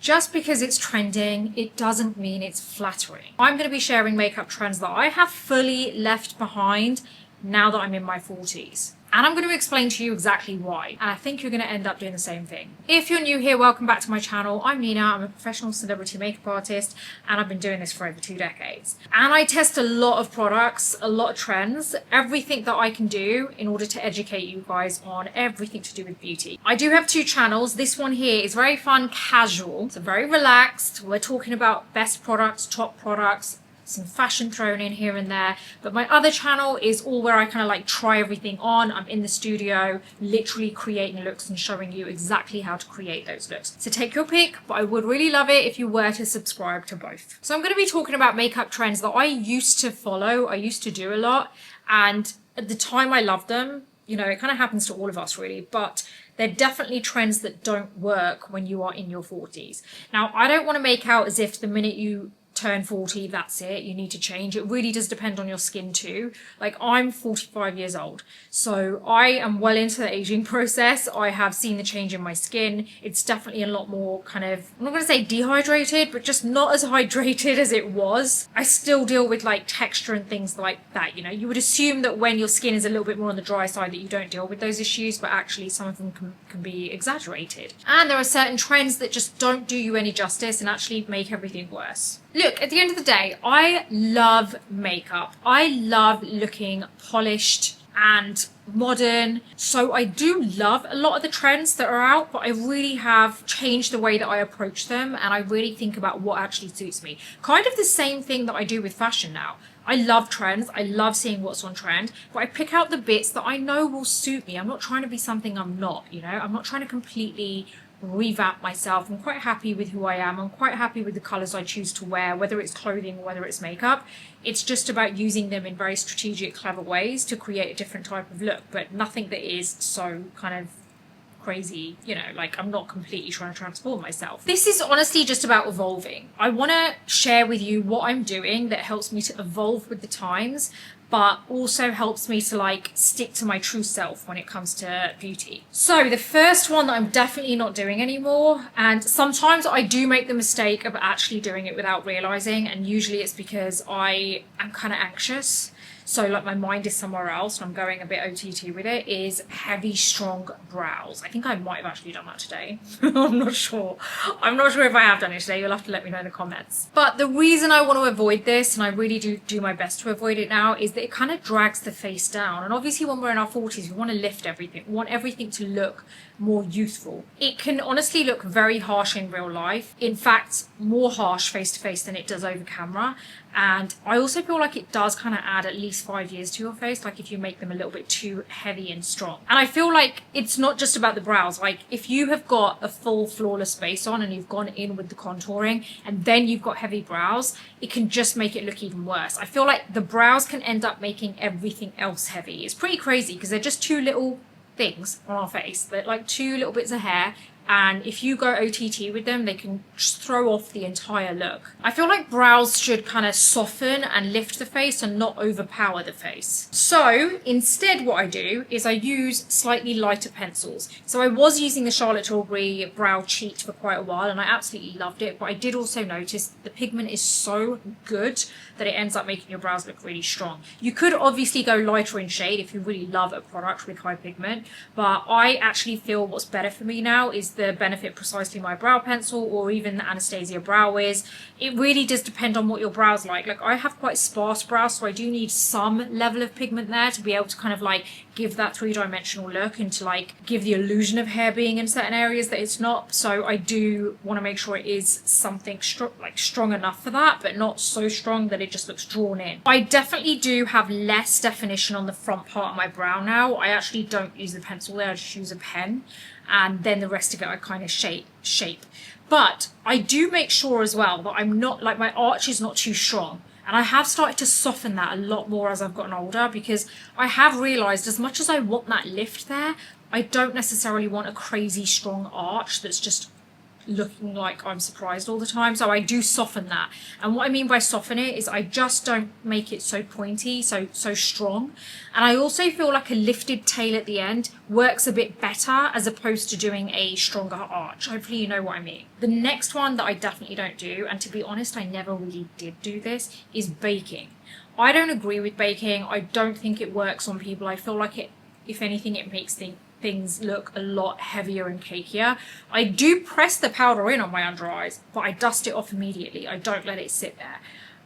just because it's trending, it doesn't mean it's flattering. I'm going to be sharing makeup trends that I have fully left behind now that I'm in my 40s. And I'm going to explain to you exactly why. And I think you're going to end up doing the same thing. If you're new here, welcome back to my channel. I'm Nina. I'm a professional celebrity makeup artist, and I've been doing this for over 2 decades. And I test a lot of products, a lot of trends, everything that I can do in order to educate you guys on everything to do with beauty. I do have 2 channels. This one here is very fun, casual, so very relaxed. We're talking about best products, top products, some fashion thrown in here and there. But my other channel is all where I kind of like try everything on. I'm in the studio literally creating looks and showing you exactly how to create those looks. So take your pick, but I would really love it if you were to subscribe to both. So I'm going to be talking about makeup trends that I used to follow, I used to do a lot, and at the time I loved them. You know, it kind of happens to all of us really, but they're definitely trends that don't work when you are in your 40s. Now, I don't want to make out as if the minute you turn 40, that's it, you need to change. It really does depend on your skin too. Like, I'm 45 years old, so I am well into the aging process. I have seen the change in my skin. It's definitely a lot more kind of, I'm not going to say dehydrated, but just not as hydrated as it was. I still deal with like texture and things like that. You know, you would assume that when your skin is a little bit more on the dry side that you don't deal with those issues, but actually some of them can be exaggerated. And there are certain trends that just don't do you any justice and actually make everything worse. Look, at the end of the day, I love makeup. I love looking polished and modern. So I do love a lot of the trends that are out, but I really have changed the way that I approach them, and I really think about what actually suits me. Kind of the same thing that I do with fashion now. I love trends. I love seeing what's on trend, but I pick out the bits that I know will suit me. I'm not trying to be something I'm not, you know? I'm not trying to completely revamp myself. I'm quite happy with who I am. I'm quite happy with the colors I choose to wear, whether it's clothing or whether it's makeup. It's just about using them in very strategic, clever ways to create a different type of look, but nothing that is so kind of crazy, you know, like I'm not completely trying to transform myself. This is honestly just about evolving. I want to share with you what I'm doing that helps me to evolve with the times, but also helps me to like stick to my true self when it comes to beauty. So the first one that I'm definitely not doing anymore, and sometimes I do make the mistake of actually doing it without realizing, and usually it's because I am kind of anxious. So like my mind is somewhere else and I'm going a bit OTT with it, is heavy, strong brows. I think I might have actually done that today. I'm not sure. I'm not sure if I have done it today. You'll have to let me know in the comments. But the reason I want to avoid this, and I really do my best to avoid it now, is that it kind of drags the face down. And obviously when we're in our 40s, we want to lift everything. We want everything to look more youthful. It can honestly look very harsh in real life. In fact, more harsh face to face than it does over camera. And I also feel like it does kind of add at least 5 years to your face, like if you make them a little bit too heavy and strong. And I feel like it's not just about the brows. Like if you have got a full flawless face on and you've gone in with the contouring and then you've got heavy brows, it can just make it look even worse. I feel like the brows can end up making everything else heavy. It's pretty crazy because they're just 2 little things on our face. They're like 2 little bits of hair, and if you go OTT with them, they can just throw off the entire look. I feel like brows should kind of soften and lift the face and not overpower the face. So instead what I do is I use slightly lighter pencils. So I was using the Charlotte Tilbury Brow Cheat for quite a while and I absolutely loved it, but I did also notice the pigment is so good that it ends up making your brows look really strong. You could obviously go lighter in shade if you really love a product with high pigment, but I actually feel what's better for me now is the Benefit Precisely My Brow Pencil, or even the Anastasia Brow Wiz. It really does depend on what your brows like. Like I have quite sparse brows, so I do need some level of pigment there to be able to kind of like give that 3-dimensional look and to like give the illusion of hair being in certain areas that it's not. So I do want to make sure it is something strong enough for that, but not so strong that it just looks drawn in. I definitely do have less definition on the front part of my brow now. I actually don't use the pencil there, I just use a pen, and then the rest of it I kind of shape. But I do make sure as well that I'm not, like my arch is not too strong. And I have started to soften that a lot more as I've gotten older, because I have realised as much as I want that lift there, I don't necessarily want a crazy strong arch that's just looking like I'm surprised all the time. So I do soften that. And what I mean by soften it is I just don't make it so pointy, so strong. And I also feel like a lifted tail at the end works a bit better as opposed to doing a stronger arch. Hopefully you know what I mean. The next one that I definitely don't do, and to be honest, I never really did do this, is baking. I don't agree with baking. I don't think it works on people. I feel like it, if anything, it makes things look a lot heavier and cakier. I do press the powder in on my under eyes, but I dust it off immediately. I don't let it sit there.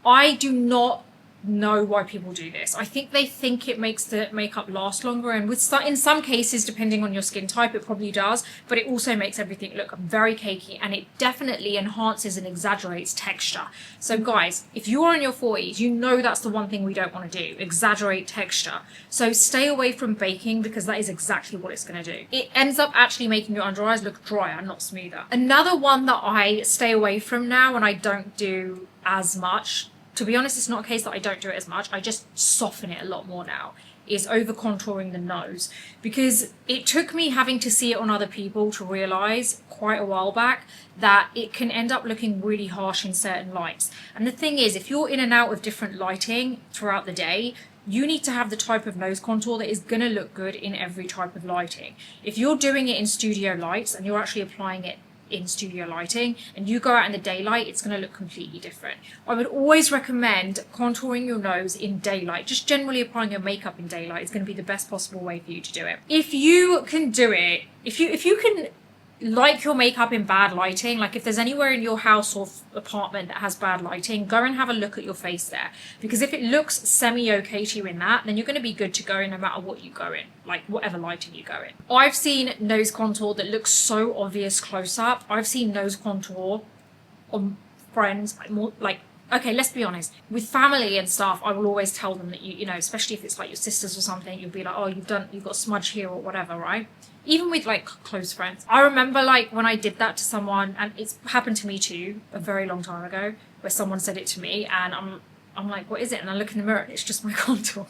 I do not know why people do this. I think they think it makes the makeup last longer, and in some cases, depending on your skin type, it probably does, but it also makes everything look very cakey, and it definitely enhances and exaggerates texture. So guys, if you are in your 40s, you know that's the one thing we don't want to do, exaggerate texture. So stay away from baking, because that is exactly what it's going to do. It ends up actually making your under eyes look drier, not smoother. Another one that I stay away from now, and I don't do as much, to be honest, it's not a case that I don't do it as much, I just soften it a lot more now, is over contouring the nose. Because it took me having to see it on other people to realise quite a while back that it can end up looking really harsh in certain lights. And the thing is, if you're in and out of different lighting throughout the day, you need to have the type of nose contour that is going to look good in every type of lighting. If you're doing it in studio lights and you're actually applying it in studio lighting and you go out in the daylight, it's going to look completely different. I would always recommend contouring your nose in daylight. Just generally applying your makeup in daylight is going to be the best possible way for you to do it. If you can do it, if you can like your makeup in bad lighting, like if there's anywhere in your house or apartment that has bad lighting, go and have a look at your face there, because if it looks semi-okay to you in that, then you're going to be good to go no matter what you go in, like whatever lighting you go in. I've seen nose contour that looks so obvious close up. I've seen nose contour on friends, okay, let's be honest, with family and stuff, I will always tell them that you know, especially if it's like your sisters or something, you'll be like, oh, you've got smudge here or whatever, right? Even with like close friends. I remember like when I did that to someone, and it's happened to me too a very long time ago, where someone said it to me and I'm like, what is it? And I look in the mirror and it's just my contour.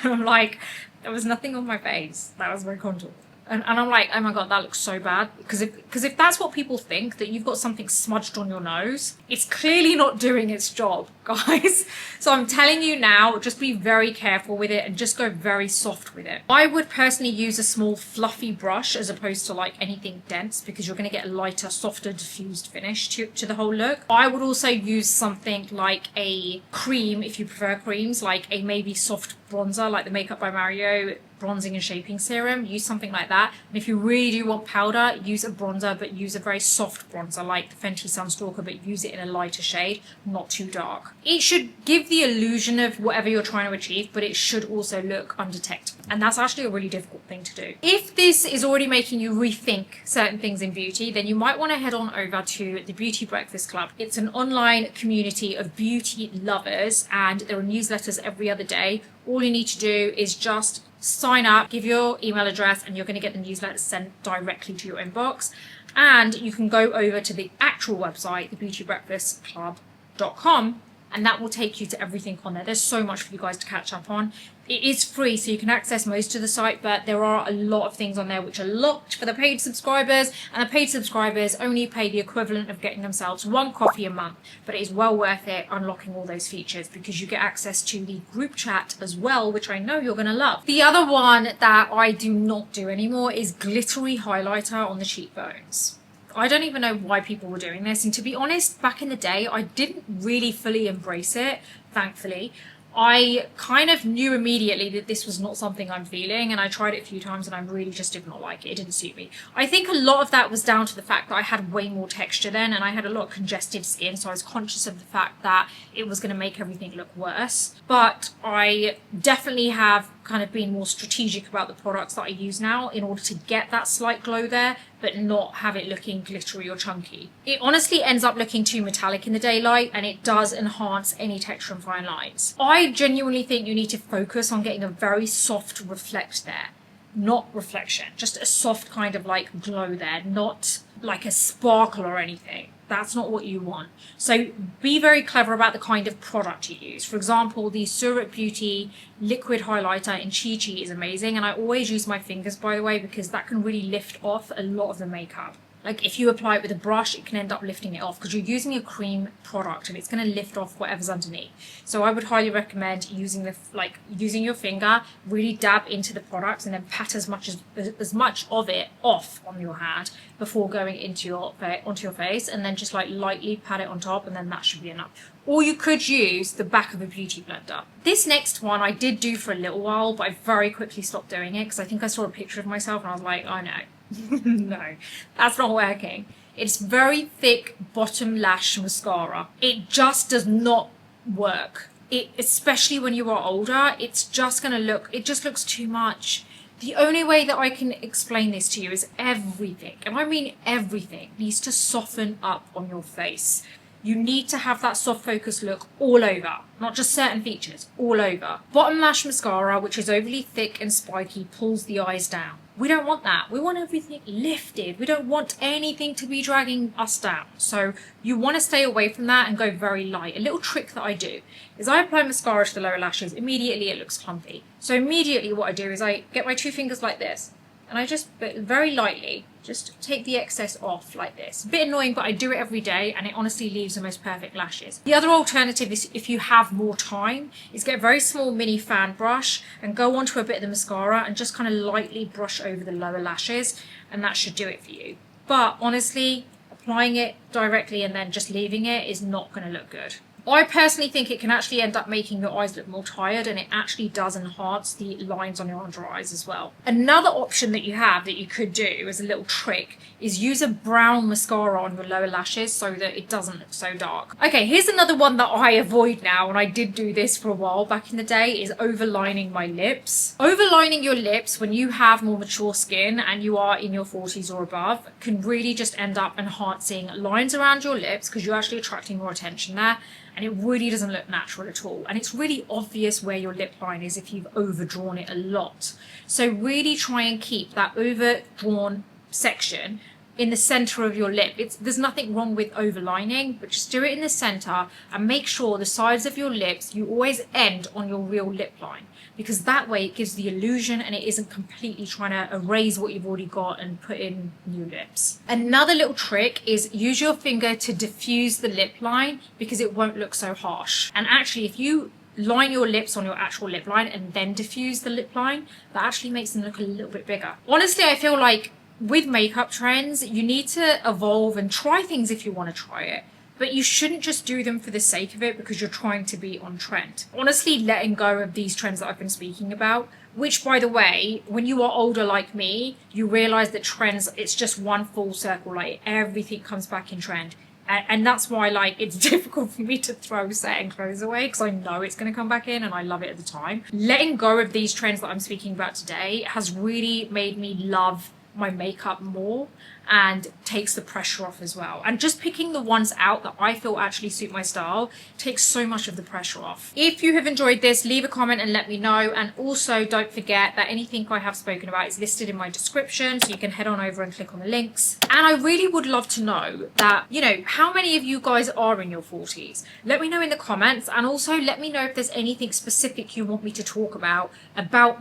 And I'm like, there was nothing on my face, that was my contour. And I'm like, oh my god, that looks so bad. Because if that's what people think, that you've got something smudged on your nose, it's clearly not doing its job, guys. So I'm telling you now, just be very careful with it and just go very soft with it. I would personally use a small fluffy brush as opposed to like anything dense, because you're going to get a lighter, softer, diffused finish to the whole look. I would also use something like a cream, if you prefer creams, like a maybe soft bronzer, like the Makeup by Mario bronzing and shaping serum. Use something like that. And if you really do want powder, use a bronzer, but use a very soft bronzer like the Fenty Sunstalker, but use it in a lighter shade, not too dark. It should give the illusion of whatever you're trying to achieve, but it should also look undetectable. And that's actually a really difficult thing to do. If this is already making you rethink certain things in beauty, then you might want to head on over to the Beauty Breakfast Club. It's an online community of beauty lovers, and there are newsletters every other day. All you need to do is just sign up, give your email address, and you're going to get the newsletter sent directly to your inbox. And you can go over to the actual website, thebeautybreakfastclub.com, and that will take you to everything on there. There's so much for you guys to catch up on. It is free, so you can access most of the site, but there are a lot of things on there which are locked for the paid subscribers, and the paid subscribers only pay the equivalent of getting themselves one coffee a month. But it is well worth it unlocking all those features, because you get access to the group chat as well, which I know you're going to love. The other one that I do not do anymore is glittery highlighter on the cheekbones. I don't even know why people were doing this, and to be honest, back in the day, I didn't really fully embrace it, thankfully. I kind of knew immediately that this was not something I'm feeling, and I tried it a few times and I really just did not like it. It didn't suit me. I think a lot of that was down to the fact that I had way more texture then, and I had a lot of congested skin, so I was conscious of the fact that it was going to make everything look worse. But I definitely have kind of been more strategic about the products that I use now in order to get that slight glow there, but not have it looking glittery or chunky. It honestly ends up looking too metallic in the daylight, and it does enhance any texture and fine lines. I genuinely think you need to focus on getting a very soft reflect there. Not reflection, just a soft kind of like glow there, not like a sparkle or anything. That's not what you want. So be very clever about the kind of product you use. For example, the Surat Beauty liquid highlighter in Chi Chi is amazing, and I always use my fingers, by the way, because that can really lift off a lot of the makeup. Like if you apply it with a brush, it can end up lifting it off because you're using a cream product and it's going to lift off whatever's underneath. So I would highly recommend using your finger, really dab into the product and then pat as much of it off on your hand before going onto your face, and then just like lightly pat it on top, and then that should be enough. Or you could use the back of a beauty blender. This next one I did do for a little while, but I very quickly stopped doing it because I think I saw a picture of myself and I was like, oh no, no, that's not working. It's very thick bottom lash mascara. It just does not work. Especially when you are older, it just looks too much. The only way that I can explain this to you is everything, and I mean everything, needs to soften up on your face. You need to have that soft focus look all over, not just certain features, all over. Bottom lash mascara, which is overly thick and spiky, pulls the eyes down. We don't want that. We want everything lifted. We don't want anything to be dragging us down. So you want to stay away from that and go very light. A little trick that I do is I apply mascara to the lower lashes. Immediately it looks clumpy. So immediately what I do is I get my two fingers like this, and I just very lightly just take the excess off like this. A bit annoying, but I do it every day and it honestly leaves the most perfect lashes. The other alternative is, if you have more time, is get a very small mini fan brush and go onto a bit of the mascara and just kind of lightly brush over the lower lashes, and that should do it for you. But honestly, applying it directly and then just leaving it is not going to look good. I personally think it can actually end up making your eyes look more tired, and it actually does enhance the lines on your under eyes as well. Another option that you have that you could do as a little trick is use a brown mascara on your lower lashes so that it doesn't look so dark. Okay, here's another one that I avoid now, and I did do this for a while back in the day, is overlining my lips. Overlining your lips when you have more mature skin and you are in your 40s or above can really just end up enhancing lines around your lips because you're actually attracting more attention there. And it really doesn't look natural at all. And it's really obvious where your lip line is if you've overdrawn it a lot. So really try and keep that overdrawn section in the center of your lip. There's nothing wrong with overlining, but just do it in the center and make sure the sides of your lips, you always end on your real lip line, because that way it gives the illusion and it isn't completely trying to erase what you've already got and put in new lips. Another little trick is use your finger to diffuse the lip line because it won't look so harsh. And actually, if you line your lips on your actual lip line and then diffuse the lip line, that actually makes them look a little bit bigger. Honestly, I feel like with makeup trends, you need to evolve and try things if you want to try it. But you shouldn't just do them for the sake of it because you're trying to be on trend. Honestly, letting go of these trends that I've been speaking about, which, by the way, when you are older like me, you realize that trends, it's just one full circle, like everything comes back in trend. And that's why, like, it's difficult for me to throw certain clothes away because I know it's going to come back in and I love it at the time. Letting go of these trends that I'm speaking about today has really made me love my makeup more and takes the pressure off as well. And just picking the ones out that I feel actually suit my style takes so much of the pressure off. If you have enjoyed this, leave a comment and let me know. And also don't forget that anything I have spoken about is listed in my description, so you can head on over and click on the links. And I really would love to know that, you know, how many of you guys are in your 40s? Let me know in the comments, and also let me know if there's anything specific you want me to talk about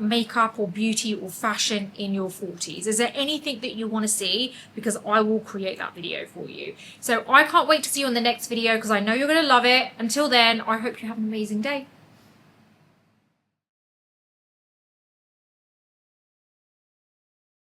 makeup or beauty or fashion in your 40s. Is there anything that you want to see? Because I will create that video for you. So I can't wait to see you on the next video because I know you're going to love it. Until then, I hope you have an amazing day.